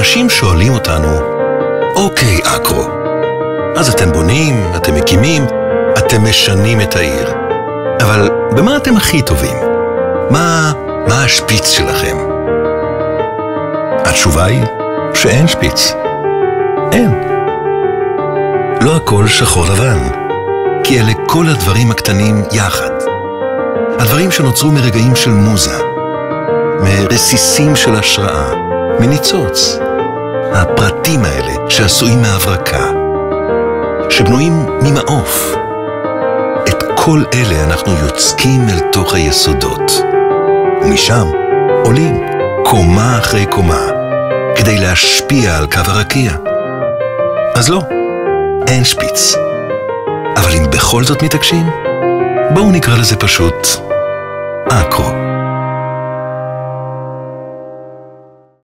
אנשים שואלים אותנו, אוקיי, אקרו, אז אתם בונים, אתם מקימים, אתם משנים את העיר. אבל במה אתם הכי טובים? מה השפיץ שלכם? התשובה היא שאין שפיץ. אין. לא הכל שחור לבן, כי אלה כל הדברים הקטנים יחד. הדברים שנוצרו מרגעים של מוזה, מרסיסים של השראה, מניצוץ. הפרטים האלה שעשויים מהברקה, שבנויים ממעוף. את כל אלה אנחנו יוצקים אל תוך היסודות, ומשם עולים קומה אחרי קומה, כדי להשפיע על קו הרקיע. אז לא, אין שפיץ. אבל אם בכל זאת מתעקשים, בואו נקרא לזה פשוט אקרו.